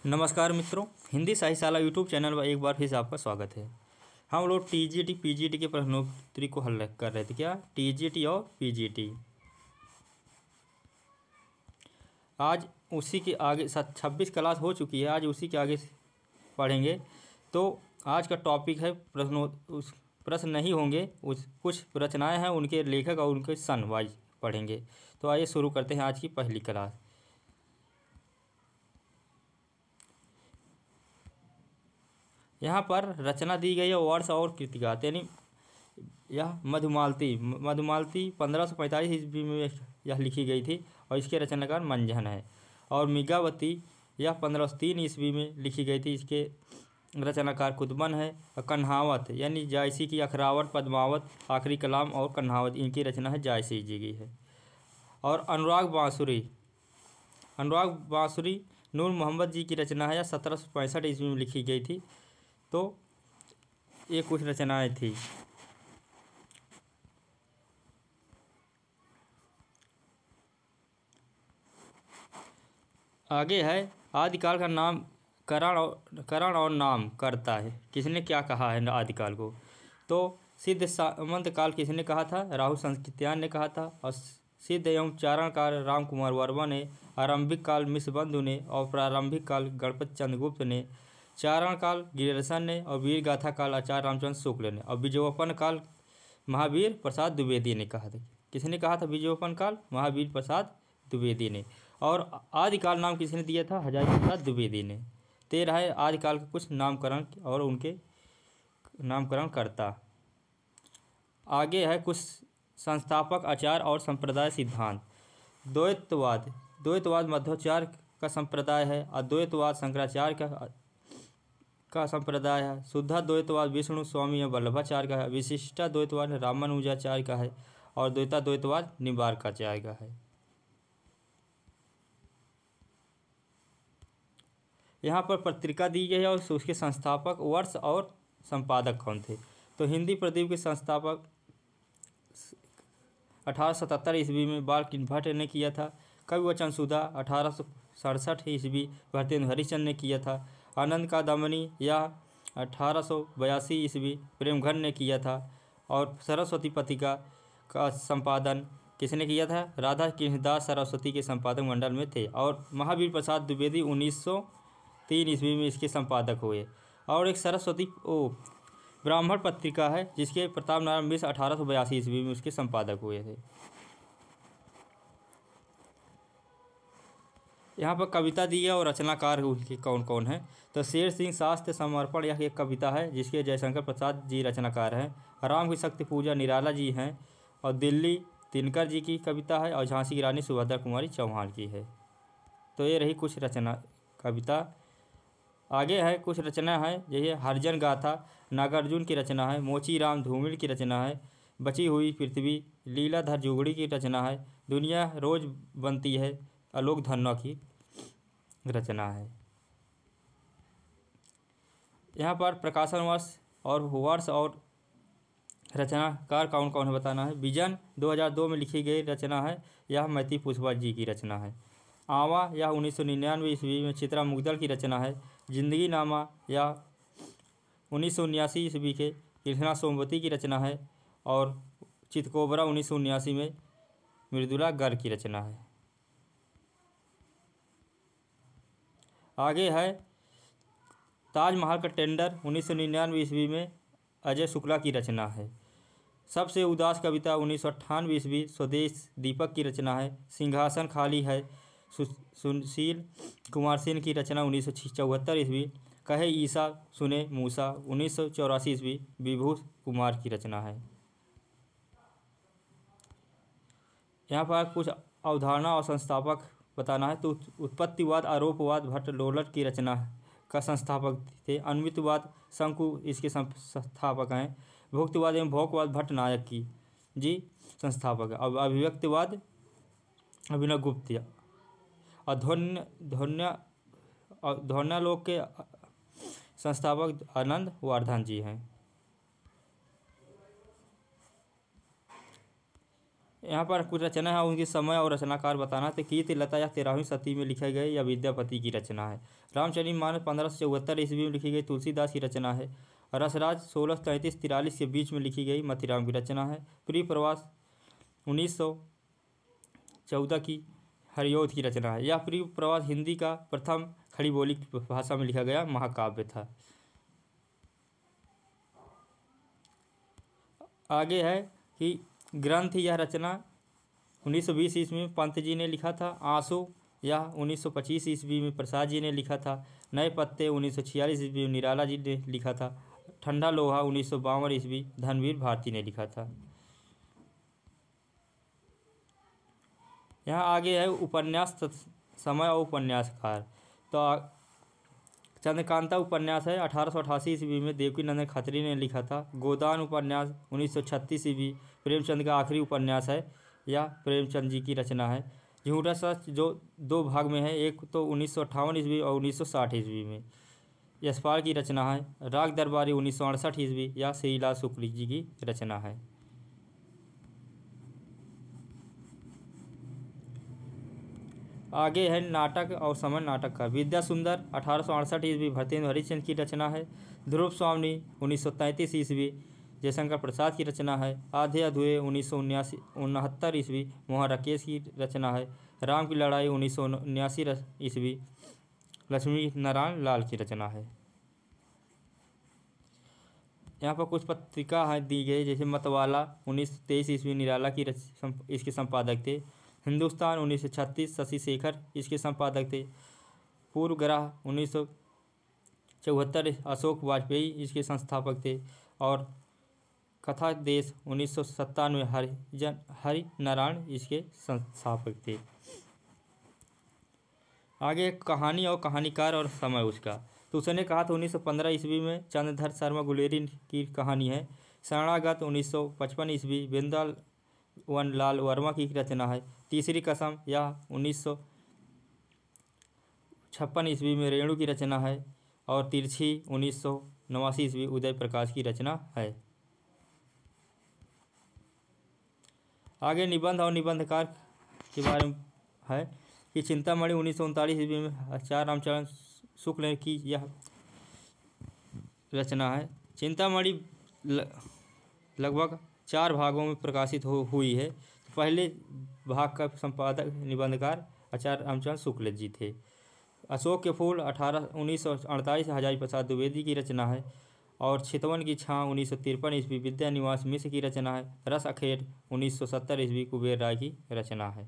नमस्कार मित्रों, Hindi साहित्यशाला YouTube channel पर एक बार फिर से आपका स्वागत है। हम लोग टीजीटी पीजीटी के प्रश्नोत्तरी को हल कर रहे थे। क्या टीजीटी और पीजीटी। आज उसी के आगे 26 क्लास हो चुकी है, आज उसी के आगे पढ़ेंगे। तो आज का टॉपिक है प्रश्न नहीं होंगे, कुछ रचनाएं हैं, उनके लेखक और उनके सन वाइज पढ़ेंगे। तो आइए शुरू करते हैं आज की पहली क्लास। यहाँ पर रचना दी गई है वर्ष और कृतिका, यानी यह मधुमालती 1545 ईस्वी में यह लिखी गई थी और इसके रचनाकार मंझन है। और मिगावती यह 1503 ईस्वी में लिखी गई थी, इसके रचनाकार कुतुबन है। और कन्हावत यानी जायसी की अखरावत, पद्मावत, आखिरी कलाम और कन्हावत इनकी रचना है, जायसी जी की है। और अनुराग बांसुरी नूर मोहम्मद जी की रचना है, यह 1765 ईस्वी में लिखी गई थी। तो ये कुछ रचनाएं थी। आगे है आदिकाल का नाम करण और नाम करता है। किसने क्या कहा है आदिकाल को? तो सिद्ध सामंत काल किसने कहा था? राहुल संस्कृत्यायन ने कहा था। और सिद्ध एवं चारण काल राम कुमार वर्मा ने, आरंभिक काल मिश्रबंधु ने और प्रारंभिक काल गणपति चंद्रगुप्त ने, चारण काल गिरिरसन ने और वीर गाथा काल आचार्य रामचंद्र शुक्ल ने, और बीजोपन काल महावीर प्रसाद द्विवेदी ने कहा था। किसने कहा था बीजोपन काल? महावीर प्रसाद द्विवेदी ने। और आदिकाल नाम किसने दिया था? हजारी प्रसाद द्विवेदी ने। 13 है आदिकाल के कुछ नामकरण और उनके नामकरण करता। आगे है कुछ संस्थापक, आचार और संप्रदाय सिद्धांत। द्वैतवाद मध्वाचार्य का संप्रदाय है। अद्वैतवाद शंकराचार्य का संप्रदाय है। शुद्धाद्वैतवाद विष्णु स्वामी या वल्लभाचार्य का है। विशिष्टाद्वैतवाद रामानुजाचार्य का है। और द्वैताद्वैतवाद निम्बार्काचार्य का है। यहाँ पर पत्रिका दी गई है और उसके संस्थापक, वर्ष और संपादक कौन थे। तो हिंदी प्रदीप के संस्थापक 1877 ईस्वी में बालकृष्ण भट्ट ने किया था। कविवचन सुधा 1867 ईस्वी भरतेंदु हरिश्चंद्र ने किया था। आनंद का दमनी या 1882 ईस्वी प्रेमघन ने किया था। और सरस्वती पत्रिका का संपादन किसने किया था? राधा कृष्णदास सरस्वती के संपादक मंडल में थे। और महावीर प्रसाद द्विवेदी 1903 ईस्वी में इसके संपादक हुए। और एक ब्राह्मण पत्रिका है जिसके प्रताप नारायण मिश्र 1882 ईस्वी में उसके संपादक हुए थे। यहाँ पर कविता दी है और रचनाकार उनके कौन कौन है। तो शेर सिंह शास्त्र समर्पण यह एक कविता है जिसके जयशंकर प्रसाद जी रचनाकार हैं। राम की शक्ति पूजा निराला जी हैं। और दिल्ली दिनकर जी की कविता है। और झांसी की रानी सुभद्रा कुमारी चौहान की है। तो ये रही कुछ रचना कविता। आगे है कुछ रचना है, यही हरिजन गाथा नागार्जुन की रचना है। मोचीराम धूमिल की रचना है। बची हुई पृथ्वी लीलाधर जुगड़ी की रचना है। दुनिया रोज बनती है आलोक धन्ना की रचना है। यहाँ पर प्रकाशन वर्ष और रचनाकार कौन कौन है बताना है। विजन 2002 में लिखी गई रचना है, यह मैती पुष्पा जी की रचना है। आवा यह 1999 ईस्वी में चित्रा मुगदल की रचना है। जिंदगी नामा यह 1979 ईस्वी के कृष्णा सोमवती की रचना है। और चितकोबरा 1979 में मृदुला गर्ग की रचना है। आगे है ताजमहल का टेंडर 1999 ईस्वी में अजय शुक्ला की रचना है। सबसे उदास कविता 1998 ईस्वी स्वदेश दीपक की रचना है। सिंहासन खाली है सुशील कुमार सेन की रचना 1974 ईस्वी। कहे ईसा सुने मूसा 1984 ईस्वी विभूष कुमार की रचना है। यहाँ पर कुछ अवधारणा और संस्थापक बताना है। तो उत्पत्तिवाद आरोपवाद भट्ट लोलट की रचना का संस्थापक थे। अन्वितवाद शंकु इसके संस्थापक हैं। भुक्तिवाद एवं भौकवाद भट्ट नायक की जी संस्थापक है। अब अभिव्यक्तिवाद अभिनव गुप्त। ध्वन्यालोक के संस्थापक आनंद वर्धन जी हैं। यहाँ पर कुछ रचना है, उनके समय और रचनाकार बताना। तो कीर्तिलता या 13वीं शती में लिखे गए या विद्यापति की रचना है। रामचरितमानस 1574 ईस्वी में लिखी गई तुलसीदास की रचना है। रसराज 1633-43 के बीच में लिखी गई मतीराम की रचना है। प्रिय प्रवास 1914 की हरिऔध की रचना है। यह प्रिय प्रवास हिंदी का प्रथम खड़ी बोली भाषा में लिखा गया महाकाव्य था। आगे है कि ग्रंथ या रचना 1920 ईस्वी में पंत जी ने लिखा था। आंसू यह 1925 ईस्वी में प्रसाद जी ने लिखा था। नए पत्ते 1946 ईस्वी में निराला जी ने लिखा था। ठंडा लोहा 1952 ईस्वी धनवीर भारती ने लिखा था। यहाँ आगे है उपन्यास समय और उपन्यासकार। तो चंद्रकांता उपन्यास है 1888 ईस्वी में देवकीनंदन खत्री ने लिखा था। गोदान उपन्यास 1936 ईस्वी प्रेमचंद का आखिरी उपन्यास है, यह प्रेमचंद जी की रचना है। झूठा सच जो 2 भाग में है, एक तो 1958 ईस्वी और 1960 ईस्वी में यशपाल की रचना है। राग दरबारी 1968 ईस्वी या श्रीलाल शुक्ल जी की रचना है। आगे है नाटक और समय नाटक का। विद्या सुंदर 1868 ईस्वी भरतेंद्र हरिश्चंद्र की रचना है। ध्रुव स्वामी 1933 ईस्वी जयशंकर प्रसाद की रचना है। आधे अधूरे 1969 ईस्वी मोहन राकेश की रचना है। राम की लड़ाई 1979 ईस्वी लक्ष्मी नारायण लाल की रचना है। यहाँ पर कुछ पत्रिका है दी गई, जैसे मतवाला 1923 ईस्वी निराला की इसके संपादक थे। हिंदुस्तान 1936 शशि शेखर इसके संपादक थे। पूर्व ग्रह 1974 अशोक वाजपेयी इसके संस्थापक थे। और कथा देश 1997 हरि नारायण इसके संस्थापक थे। आगे कहानी और कहानीकार और समय उसका। तो उसने कहा था 1915 ईस्वी में चंद्रधर शर्मा गुलेरी की कहानी है। शरणागत 1955 ईस्वी वृंदावन लाल वर्मा की रचना है। तीसरी कसम यह 1956 ईस्वी में रेणु की रचना है। और तिरछी 1989 ईस्वी उदय प्रकाश की रचना है। आगे निबंध और निबंधकार के बारे में है कि चिंतामणि 1939 ईस्वी में आचार्य रामचरण शुक्ल की यह रचना है। चिंतामणि लगभग 4 भागों में प्रकाशित हुई है। पहले भाग का संपादक निबंधकार आचार्य रामचरण शुक्ल जी थे। अशोक के फूल 1948 हजारी प्रसाद द्विवेदी की रचना है। और चितवन की छाँ 1953 ईस्वी विद्या निवास मिश्र की रचना है। रस अखेर 1970 ईस्वी कुबेर राय की रचना है।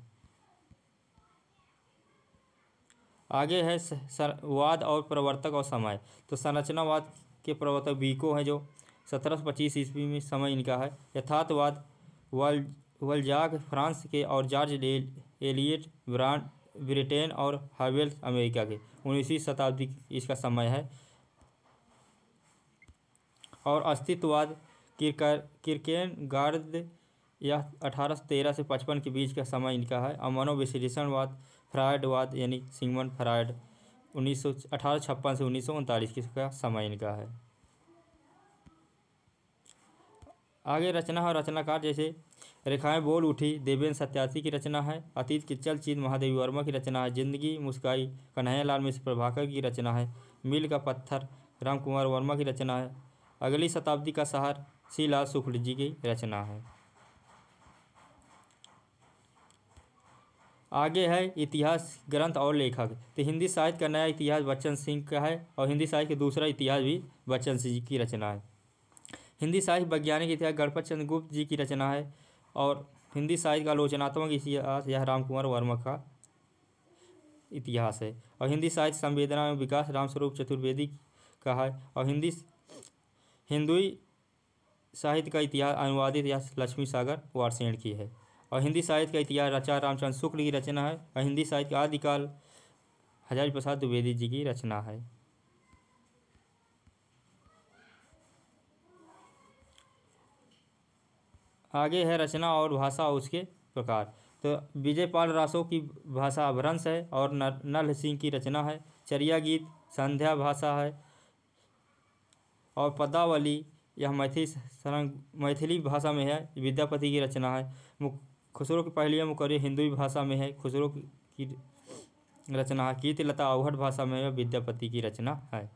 आगे है वाद और प्रवर्तक और समय। तो संरचनावाद के प्रवर्तक बीको हैं, जो 1725 ईस्वी में समय इनका है। यथार्थवाद वल्जाक फ्रांस के और जॉर्ज एलियट ब्रिटेन और हावेल अमेरिका के 19वीं शताब्दी इसका समय है। और अस्तित्ववाद किरकेनगार्ड यह 1813 से 55 के बीच का समय इनका है। और मनोविश्लेषणवाद फ्रायडवाद यानी सिगमंड फ्रायड 1856 से 1939 का समय इनका है। आगे रचना और रचनाकार, जैसे रेखाएं बोल उठी देवेंद्र सत्यार्थी की रचना है। अतीत की चलचित्र महादेवी वर्मा की रचना है। जिंदगी मुस्काई कन्हैयालाल मिश्र प्रभाकर की रचना है। मील का पत्थर राम कुमार वर्मा की रचना है। अगली शताब्दी का शहर श्रीलाल शुक्ल जी की रचना है। आगे है इतिहास ग्रंथ और लेखक। तो हिंदी साहित्य का नया इतिहास बच्चन सिंह का है। और हिंदी साहित्य का दूसरा इतिहास भी बच्चन सिंह जी की रचना है। हिंदी साहित्य वैज्ञानिक इतिहास गणपत चंद्र गुप्त जी की रचना है। और हिंदी साहित्य का आलोचनात्मक इतिहास यह राम कुमार वर्मा का इतिहास है। और हिंदी साहित्य संवेदना एवं विकास रामस्वरूप चतुर्वेदी का है। और हिंदुई साहित्य का इतिहास अनुवादित या लक्ष्मी सागर वारसेन की है। और हिंदी साहित्य का इतिहास आचार्य रामचंद्र शुक्ल की रचना है। और हिंदी साहित्य का आदिकाल हजारी प्रसाद द्विवेदी जी की रचना है। आगे है रचना और भाषा उसके प्रकार। तो विजयपाल रासो की भाषा अभ्रंश है। और नल सिंह की रचना है। चरिया गीत संध्या भाषा है। और पदावली यह मैथिली भाषा में है, विद्यापति की रचना है। खुसरो की पहली मुकर्री हिंदी भाषा में है। खुसरो की रचना कीर्तिलता अवहट भाषा में है। विद्यापति की रचना है।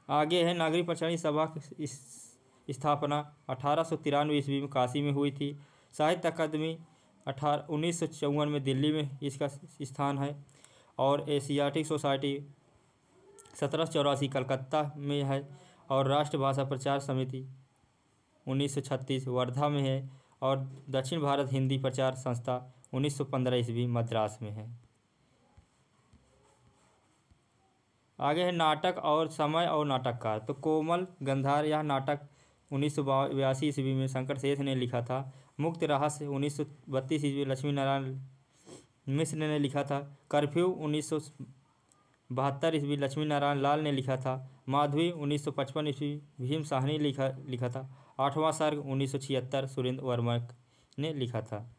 आगे है नागरिक प्रचारणी सभा की स्थापना 1893 ईस्वी में काशी में हुई थी। साहित्य अकादमी 1954 में दिल्ली में इसका स्थान है। और एशियाटिक सोसाइटी 1784 कलकत्ता में है। और राष्ट्रभाषा प्रचार समिति 1936 वर्धा में है। और दक्षिण भारत हिंदी प्रचार संस्था 1915 ईस्वी मद्रास में है। आगे है नाटक और समय और नाटककार। तो कोमल गंधार यह नाटक 1982 ईस्वी में शंकर शेष ने लिखा था। मुक्त रहस्य 1932 ईस्वी लक्ष्मी नारायण मिश्र ने लिखा था। कर्फ्यू 1972 ईस्वी लक्ष्मी नारायण लाल ने लिखा था। माधवी 1955 ईस्वी भीम साहनी लिखा था। आठवां सर्ग 1976 सुरेंद्र वर्मा ने लिखा था।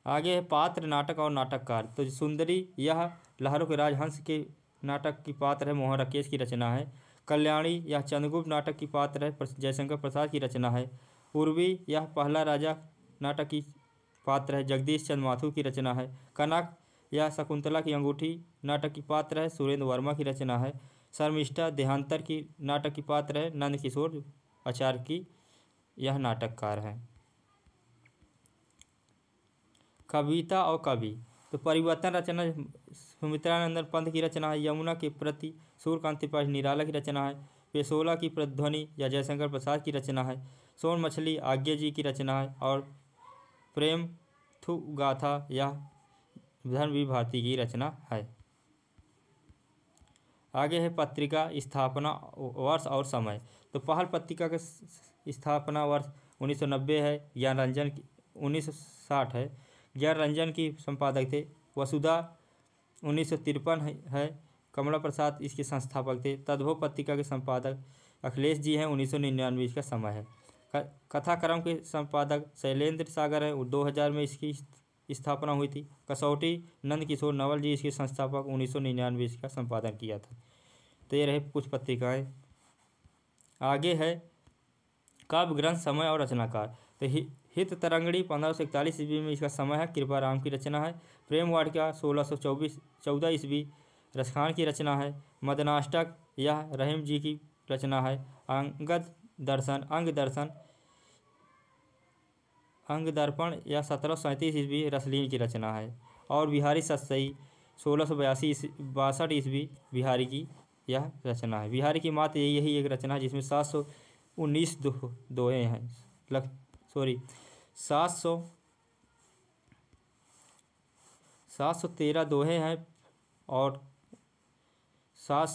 आगे है पात्र नाटक और नाटककार। तो सुंदरी यह लहरों के राजहंस के नाटक की पात्र है। मोहन राकेश की रचना है। कल्याणी यह चंद्रगुप्त नाटक की पात्र है। जयशंकर प्रसाद की रचना है। उर्वी यह पहला राजा नाटक की पात्र है। जगदीश चंद्र माथुर की रचना है। कनक यह शकुंतला की अंगूठी नाटक की पात्र है। सुरेंद्र वर्मा की रचना है। शर्मिष्ठा देहांतर की नाटक की पात्र है। नंद किशोर आचार्य की यह नाटककार है। कविता और कवि। तो परिवर्तन रचना सुमित्रानंदन पंत की रचना है। यमुना के प्रति सूर्यकांत त्रिपाठी निराला की रचना है। पेशोला की प्रतिध्वनि या जयशंकर प्रसाद की रचना है। सोन मछली आज्ञा जी की रचना है। और प्रेम थु गाथा यह धर्मवीर भारती की रचना है। आगे है पत्रिका स्थापना वर्ष और समय। तो पहल पत्रिका का स्थापना वर्ष 1990 है। ज्ञान रंजन 1960 है। ज्ञान रंजन की संपादक थे। वसुधा 1953 है। कमला प्रसाद इसके संस्थापक थे। तद्भव पत्रिका के संपादक अखिलेश जी हैं। 1999 इसका समय है। कथाक्रम के संपादक शैलेंद्र सागर है। 2000 में इसकी स्थापना हुई थी। कसौटी नंद किशोर नवल जी इसके संस्थापक 1999 इसका संपादन किया था। तो ये रहे कुछ पत्रिकाएं। आगे है काव्य ग्रंथ समय और रचनाकार। तो हित तरंगड़ी 1541 ईस्वी में इसका समय है। कृपा राम की रचना है। प्रेम वाटिका 1614 ईस्वी रसखान की रचना है। मदनाष्टक यह रहीम जी की रचना है। अंग दर्पण यह 1737 ईस्वी रसलीन की रचना है। और बिहारी सतसई 1662 ईस्वी बिहारी की यह रचना है। बिहारी की मात्र यही एक रचना है जिसमें 719 दोहे हैं। 713 दोहे हैं और 7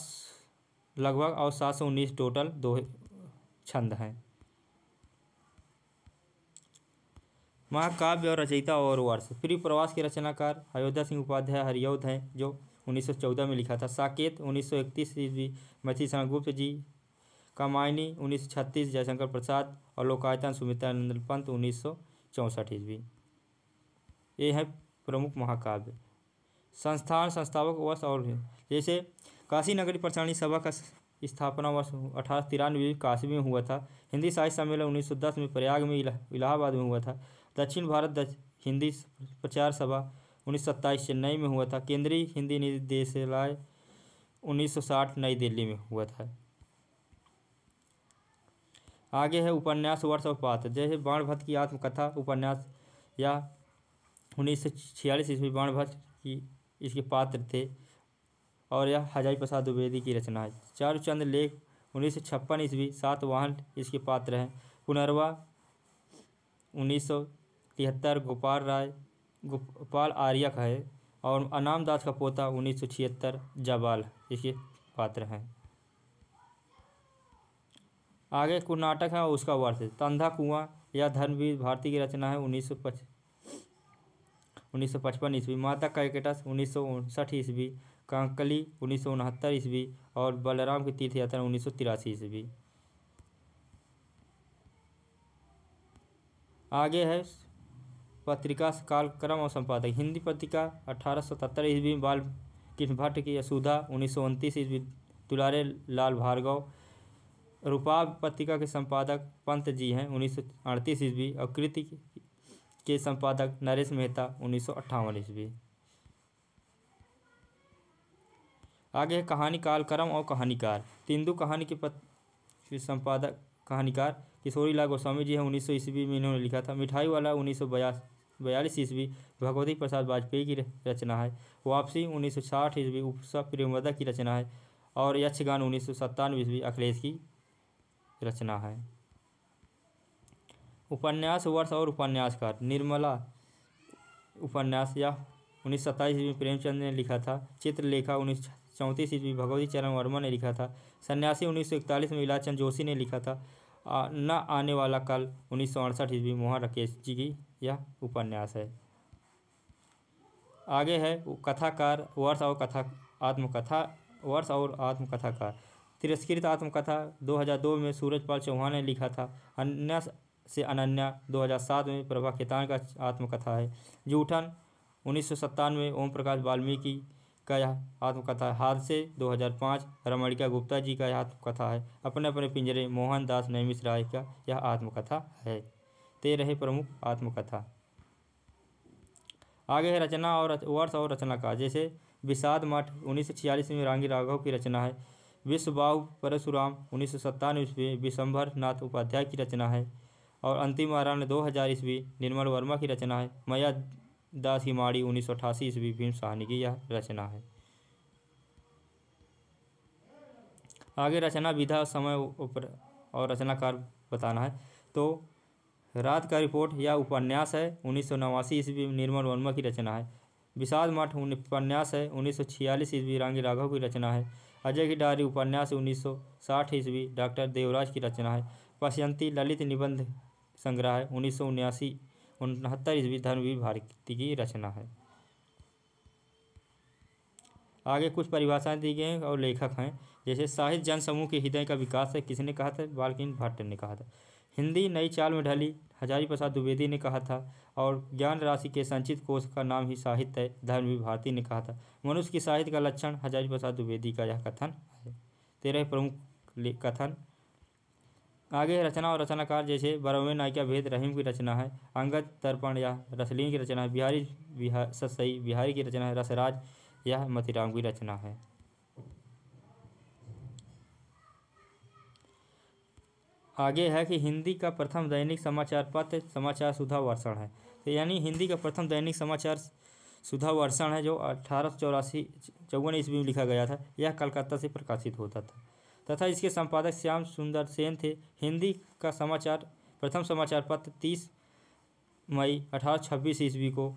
लगभग और 719 टोटल दोहे छंद हैं। महाकाव्य और रचयिता और वर्ष। प्रिय प्रवास के रचनाकार अयोध्या सिंह उपाध्याय हरिऔध हैं जो 1914 में लिखा था। साकेत 1931 ईस्वी मैथिली शरण गुप्त जी। कामायनी 1936 जयशंकर प्रसाद। और लोकायतन सुमित्रानंदन पंत 1964 ईस्वी। ये है प्रमुख महाकाव्य। संस्थान संस्थापक वर्ष और जैसे काशी नगरी प्रचारणी सभा का स्थापना वर्ष 1893 काशी में हुआ था। हिंदी साहित्य सम्मेलन 1910 में प्रयाग में इलाहाबाद में हुआ था। दक्षिण भारत हिंदी प्रचार सभा 1927 चेन्नई में हुआ था। केंद्रीय हिंदी निदेशालय 1960 नई दिल्ली में हुआ था। आगे है उपन्यास वर्ष और पात्र। जैसे बाणभट्ट की आत्मकथा उपन्यास या 1946 ईस्वी बाणभट्ट की इसके पात्र थे। और यह हजारी प्रसाद द्विवेदी की रचना है। चारुचंद लेख 1956 ईस्वी सातवाहन इसके पात्र हैं। पुनर्वा 1973 गोपाल आर्य का है। और अनाम दास का पोता 1976 जाबाल इसके पात्र हैं। आगे कुछ नाटक है और उसका वर्ष। तंधा कुआं यह धर्मवीर भारती की रचना है 1955 ईस्वी। माता कैकेटस 1959 ईस्वी। कांकली 1969 ईस्वी। और बलराम की तीर्थ यात्रा 1983 ईस्वी। आगे है पत्रिका कालक्रम और संपादक। हिंदी पत्रिका 1877 ईस्वी बाल कृष्ण भट्ट की यशोदा 1929 ईस्वी। दुलारे लाल भार्गव रूपाब पत्रिका के संपादक पंत जी हैं 1938 ईस्वी और कृति के संपादक नरेश मेहता 1958 ईस्वी। आगे है कहानी कालक्रम और कहानीकार। तेंदु कहानी के संपादक कहानीकार किशोरी लाल गोस्वामी जी हैं 1900 ईस्वी में इन्होंने लिखा था। मिठाई वाला 1942 ईस्वी भगवती प्रसाद वाजपेयी की रचना है। वापसी 1960 ईस्वी उपसा प्रेमवदा की रचना है। और यक्षगान 1997 ईस्वी अखिलेश की रचना है। उपन्यास वर्ष और उपन्यासकार। निर्मला उपन्यास या 1927 ईस्वी में प्रेमचंद ने लिखा था। चित्रलेखा 1934 ईस्वी भगवती चरण वर्मा ने लिखा था। सन्यासी 1941 में इलाचंद जोशी ने लिखा था। न आने वाला कल 1968 ईस्वी मोहन राकेश जी की यह उपन्यास है। आगे है कथाकार वर्ष और कथा आत्मकथा वर्ष और आत्मकथाकार। तिरस्कृत आत्मकथा 2002 में सूरजपाल चौहान ने लिखा था। अन्य से अनन्या 2007 में प्रभा खेतान का आत्मकथा है। जूठन 1997 में ओम प्रकाश वाल्मीकि का यह आत्मकथा है। हादसे 2005 रमणिका गुप्ता जी का यह आत्मकथा है। अपने अपने पिंजरे मोहनदास नैमिष राय का यह आत्मकथा है। 13 प्रमुख आत्मकथा। आगे है रचना और वर्ष और रचनाकार। जैसे विषाद मठ 1946 में रांगी राघव की रचना है। विश्वबाहु परशुराम 1997 ईस्वी विशंभर नाथ उपाध्याय की रचना है। और अंतिम आरण्य 2000 ईस्वी निर्मल वर्मा की रचना है। मैया दास की माड़ी 1988 ईस्वी भीम साहनी की यह रचना है। आगे रचना विधा समय और रचनाकार बताना है। तो रात का रिपोर्ट या उपन्यास है 1989 ईस्वी निर्मल वर्मा की रचना है। विषाद मठ उपन्यास है 1946 ईस्वी रांगी राघव की रचना है। अजय की डायरी उपन्यास 1960 ईस्वी डॉक्टर देवराज की रचना है। पश्यंती ललित निबंध संग्रह है 1969 ईस्वी धर्मवीर भारती की रचना है। आगे कुछ परिभाषाएं दी गई हैं और लेखक हैं। जैसे साहित्य जन समूह के हृदय का विकास है, किसने कहा था? बाल्किन भट्ट ने कहा था। हिंदी नई चाल में ढली, हजारी प्रसाद द्विवेदी ने कहा था। और ज्ञान राशि के संचित कोश का नाम ही साहित्य है, धर्मवीर भारती ने कहा था। मनुष्य की साहित्य का लक्षण, हजारी प्रसाद द्विवेदी का यह कथन है। 13 प्रमुख कथन। आगे रचना और रचनाकार। जैसे बरौवे नायिका भेद रहीम की रचना है। अंगद दर्पण या रसलीन की रचना है। बिहारी की रचना है। रसराज यह मतीराम की रचना है। आगे है कि हिंदी का प्रथम दैनिक समाचार पत्र समाचार सुधा वर्षण है। तो यानी हिंदी का प्रथम दैनिक समाचार सुधा वर्षण है जो 1854 ईस्वी में लिखा गया था। यह कलकत्ता से प्रकाशित होता था तथा इसके संपादक श्याम सुंदर सेन थे। हिंदी का प्रथम समाचार पत्र 30 मई 1826 ईस्वी को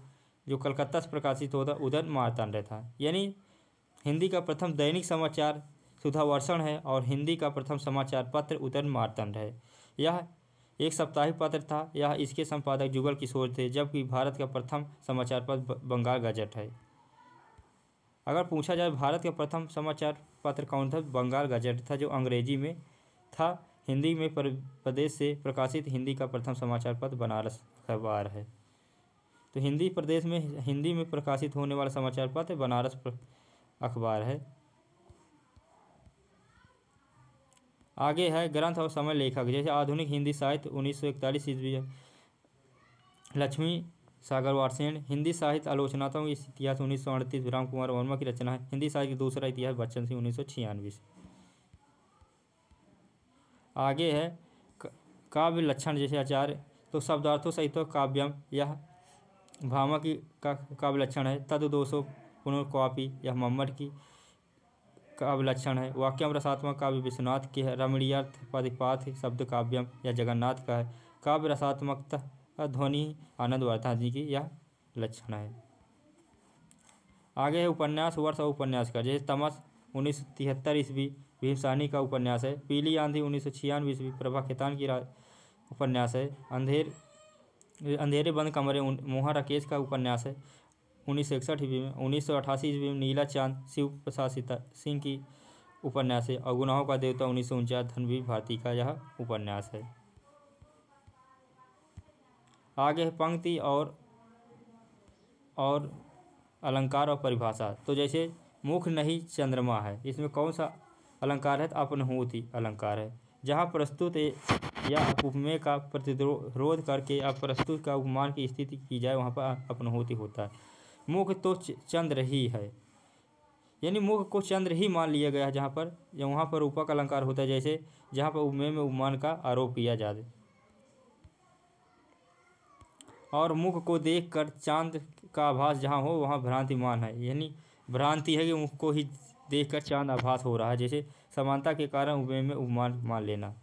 जो कलकत्ता से प्रकाशित होता उधर मार्तांड था। यानी हिंदी का प्रथम दैनिक समाचार सुधा वर्षण है और हिंदी का प्रथम समाचार पत्र उदयन मार्तंड है। यह एक साप्ताहिक पत्र था। यह इसके संपादक जुगल किशोर थे। जबकि भारत का प्रथम समाचार पत्र बंगाल गजट है। अगर पूछा जाए भारत का प्रथम समाचार पत्र कौन था? बंगाल गजट था जो अंग्रेजी में था। हिंदी में प्रदेश से प्रकाशित हिंदी का प्रथम समाचार पत्र बनारस अखबार है। तो हिंदी में प्रकाशित होने वाला समाचार पत्र बनारस अखबार है। आगे है ग्रंथ और समय लेखक। जैसे आधुनिक हिंदी साहित्य 1941 ईस्वी है, लक्ष्मी सागर वार्षेण। हिंदी साहित्य आलोचनात्मक इतिहास 1938 राम कुमार वर्मा की रचना है। हिंदी साहित्य का दूसरा इतिहास बच्चन सिंह 1996। आगे है काव्य लक्षण। जैसे आचार्य तो शब्दार्थों सहित काव्यम यह भामा की का काव्य लक्षण है। तदोषो पुनर्क्वापी यह मम्मट की काव्य लक्षण है। वाक्यम रसात्मक काव्य विश्वनाथ की है। रमणीयर्थ पदिपाथ शब्द काव्यम या जगन्नाथ का है। काव्य रसात्मकता ध्वनि आनंद वर्धा जी की यह लक्षण है। आगे है उपन्यास वर्ष और उपन्यास का। जैसे तमस 1973 ईस्वी भीम साहनी का उपन्यास है। पीली आंधी 1996 ईस्वी प्रभा खेतान की उपन्यास है। अंधेरे बंद कमरे मोहन राकेश का उपन्यास है 1961 ईस्वी में। 1988 ईस्वी में नीला चांद शिव प्रसाद सिंह की उपन्यास है। और गुनाहों का देवता 1949 धर्मवीर भारती का यह उपन्यास है। आगे है पंक्ति और अलंकार और परिभाषा। तो जैसे मुख नहीं चंद्रमा है, इसमें कौन सा अलंकार है? तो अपनहुति अलंकार है। जहाँ प्रस्तुत या उपमेय का प्रतिरोध करके या प्रस्तुत का उपमान की स्थिति की जाए वहाँ पर अपनहोती होता है। मुख्य तो चंद्र ही है, यानी मुख्य को चंद्र ही मान लिया गया है जहाँ पर, या वहाँ पर रूपक अलंकार होता है, जैसे जहाँ पर उपमेय में उपमान का आरोप किया जाए। और मुख को देखकर चांद का आभास जहाँ हो वहाँ भ्रांतिमान है, यानी भ्रांति है कि मुख को ही देखकर चांद आभास हो रहा है, जैसे समानता के कारण उपमेय में उपमान मान लेना।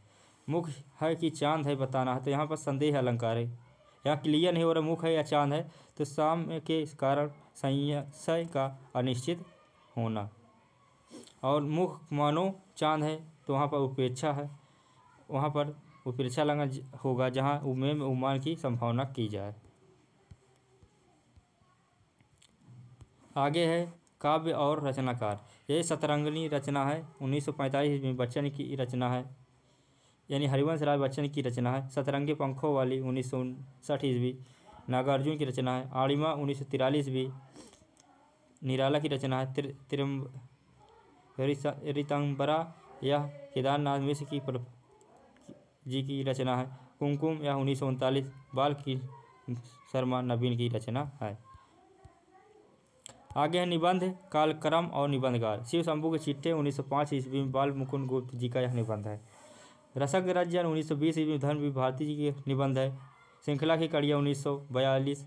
मुख है कि चांद है बताना है, तो यहाँ पर संदेह अलंकार है, यहाँ क्लियर नहीं हो रहा मुख है या चांद है, तो साम्य के कारण संशय का अनिश्चित होना। और मुख मानो चांद है तो वहाँ पर उपेक्षा है, वहाँ पर उपेक्षा लगना होगा जहाँ उपमेय में उपमान की संभावना की जाए। आगे है काव्य और रचनाकार। यह शतरंगिनी रचना है, 1945 में बच्चन की रचना है, यानी हरिवंश राय बच्चन की रचना है। शतरंगी पंखों वाली 1959 ईस्वी नागार्जुन की रचना है। आड़िमा 1943 ईस्वी निराला की रचना है। ऋतंबरा यह केदारनाथ मिश्र जी की रचना है। कुमकुम यह 1939 बाल की शर्मा नवीन की रचना है। आगे है निबंध कालक्रम और निबंधकार। शिव शंभू के चिट्ठे 1905 ईस्वी में बाल मुकुंद गुप्त जी का यह निबंध है। रसक रंजन 1920 ईस्वी में धर्मवीर भारती जी के निबंध है। श्रृंखला की कड़िया 1942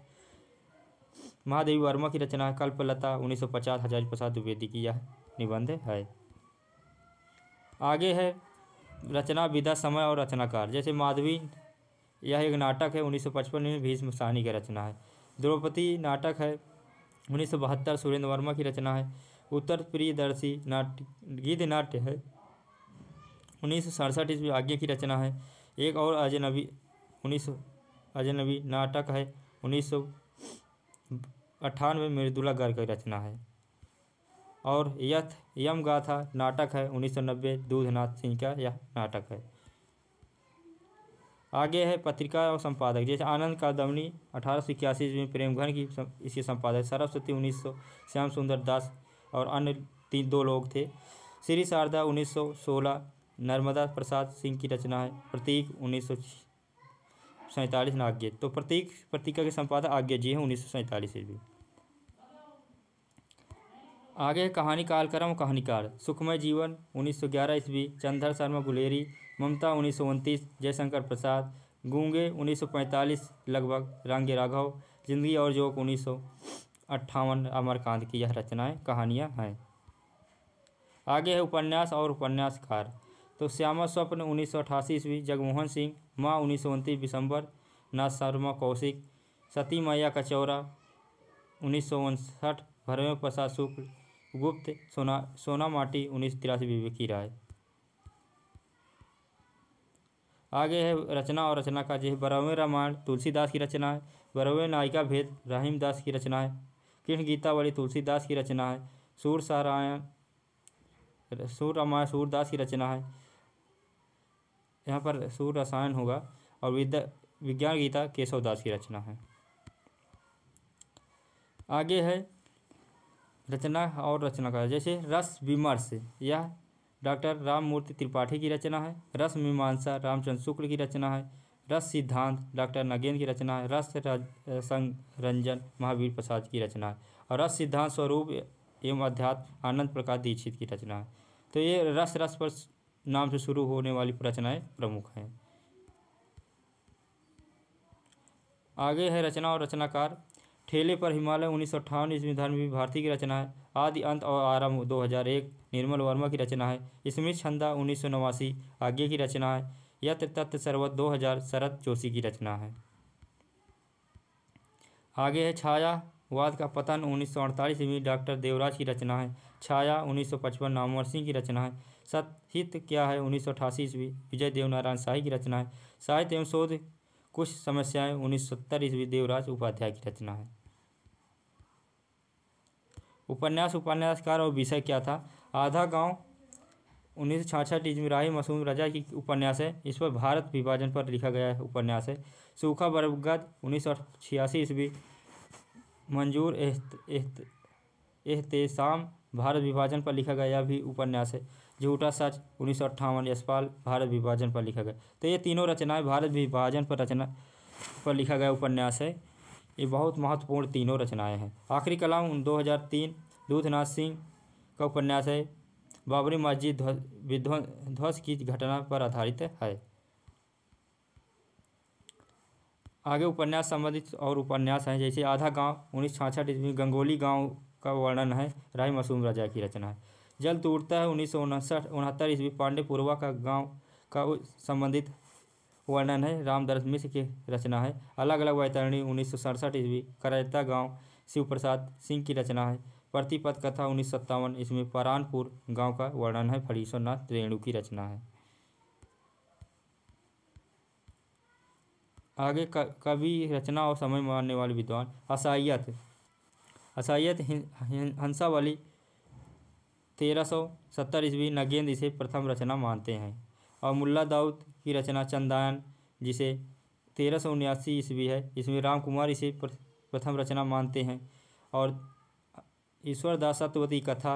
महादेवी वर्मा की रचना है। कल्पलता 1950 हजारी प्रसाद द्विवेदी की यह निबंध है। आगे है रचना विधा समय और रचनाकार। जैसे माधवी यह एक नाटक है, 1955 में भीष्म साहनी की रचना है। द्रौपदी नाटक है, 1972 सुरेंद्र वर्मा की रचना है। उत्तर प्रियदर्शी गीत नाट्य है, 1967 ईस्वी आज्ञा की रचना है। एक और अजनबी अजनबी नाटक है, 1998 मृदुला गर्ग की रचना है। और यम गाथा नाटक है, 1990 दूधनाथ सिंह का यह नाटक है। आगे है पत्रिका और संपादक। जैसे आनंद कादम्बनी 1881 में प्रेमघन की इसके संपादक। सरस्वती 1900 श्याम सुंदर दास और अन्य 2 लोग थे। श्री शारदा 1916 नर्मदा प्रसाद सिंह की रचना है। प्रतीक 1947 आज्ञा, तो पत्रिका के संपादक आज्ञा जी है, 1947 ईस्वी। आगे कहानी कालक्रम कहानीकार। सुखमय जीवन 1911 ईस्वी चंद्र शर्मा गुलेरी। ममता 1929 जयशंकर प्रसाद। गूंगे 1945 लगभग रांगे राघव। जिंदगी और जोक 1958 अमरकांत की यह रचनाएं कहानियां हैं। आगे है उपन्यास और उपन्यासकार। तो श्यामा स्वप्न 1988 ईस्वी जगमोहन सिंह। माँ 1929 दिसंबर नाथ शर्मा कौशिक। सती मैया कचौरा 1959 भरवें प्रसाद शुक्ल गुप्त। सोना माटी 1983 विवेकी राय। आगे है रचना और रचना का। जैसे बरहवें रामायण तुलसीदास की रचना है। बरहवें नायिका भेद रहीम दास की रचना है। कृष्ण गीतावली तुलसीदास की रचना है। सूर रामायण सूरदास की रचना है, यहाँ पर सूर रसायन होगा। और विज्ञान गीता केशव दास की रचना है। आगे है रचना और रचनाकार। जैसे रस विमर्श यह डॉक्टर राममूर्ति त्रिपाठी की रचना है। रस मीमांसा रामचंद्र शुक्ल की रचना है। रस सिद्धांत डॉक्टर नगेंद्र की रचना है। रस संरंजन महावीर प्रसाद की रचना है। और रस सिद्धांत स्वरूप एवं अध्यात्म आनंद प्रकाश दीक्षित की रचना है। तो ये रस पर नाम से शुरू होने वाली रचनाएं प्रमुख हैं। आगे है रचना और रचनाकार। ठेले पर हिमालय 1958 ईस्वी धर्मवीर भारती की रचना है। आदि अंत और आरंभ 2001 निर्मल वर्मा की रचना है। स्मृति छंदा 1989 आज्ञा की रचना है। यत्र तत्व सर्वत 2000 शरद जोशी की रचना है। आगे है छायावाद का पतन 1948 ईस्वी डॉक्टर देवराज की रचना है। छाया 1955 नामवर सिंह की रचना है। सतहित क्या है 1988 ईस्वी विजय देवनारायण शाही की रचना है। साहित्य एवं शोध कुछ समस्याएं 1970 ईस्वी देवराज उपाध्याय की रचना है। उपन्यास उपन्यासकार और विषय क्या था। आधा गांव 1966 ईस्वी राही मासूम रजा की उपन्यास है। इस पर भारत विभाजन पर लिखा गया है उपन्यास है। सूखा बरगद 1986 ईस्वी मंजूर एहतेशाम भारत विभाजन पर लिखा गया भी उपन्यास है। झूठा सच 1958, यशपाल भारत विभाजन पर लिखा गया। तो ये तीनों रचनाएं भारत विभाजन पर लिखा गया उपन्यास है। ये बहुत महत्वपूर्ण तीनों रचनाएं हैं। आखिरी कलाम 2003 दूधनाथ सिंह का उपन्यास है, बाबरी मस्जिद ध्वंस की घटना पर आधारित है। आगे उपन्यास संबंधित और उपन्यास हैं, जैसे आधा गांव 1966 ईस्वी गंगोली गांव का वर्णन है, राय मासूम रजा की रचना है। जल टूटता है 1969 ईस्वी पांडेपुरवा का गांव का संबंधित वर्णन है, रामदरस मिश्र की रचना है। अलग अलग वैतरणी 1967 ईस्वी करैता गांव शिव प्रसाद सिंह की रचना है। प्रतिपद कथा 1957 इसमें परानपुर गांव का वर्णन है, फणीश्वरनाथ रेणु की रचना है। आगे कवि, रचना और समय मानने वाले विद्वान। असाइयत हंसावली 1370 ईस्वी नगेंद्र इसे प्रथम रचना मानते हैं। और मुल्ला दाऊद की रचना चंदायन, जिसे 1379 ईस्वी है, इसमें राम कुमार इसे प्रथम रचना मानते हैं। और ईश्वरदास सत्यवती कथा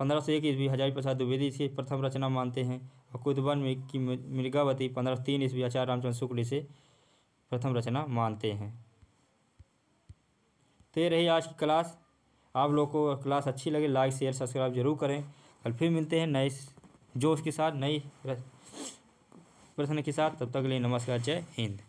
1501 ईस्वी हजारी प्रसाद द्विवेदी इसे प्रथम रचना मानते हैं। और कुतुबन की मृगावती 1503 ईस्वी आचार्य रामचंद्र शुक्ल इसे प्रथम रचना मानते हैं। तो ये रही आज की क्लास। आप लोग को क्लास अच्छी लगे लाइक शेयर सब्सक्राइब जरूर करें। कल फिर मिलते हैं नए जोश के साथ, नई प्रश्न के साथ। तब तक के लिए नमस्कार, जय हिंद।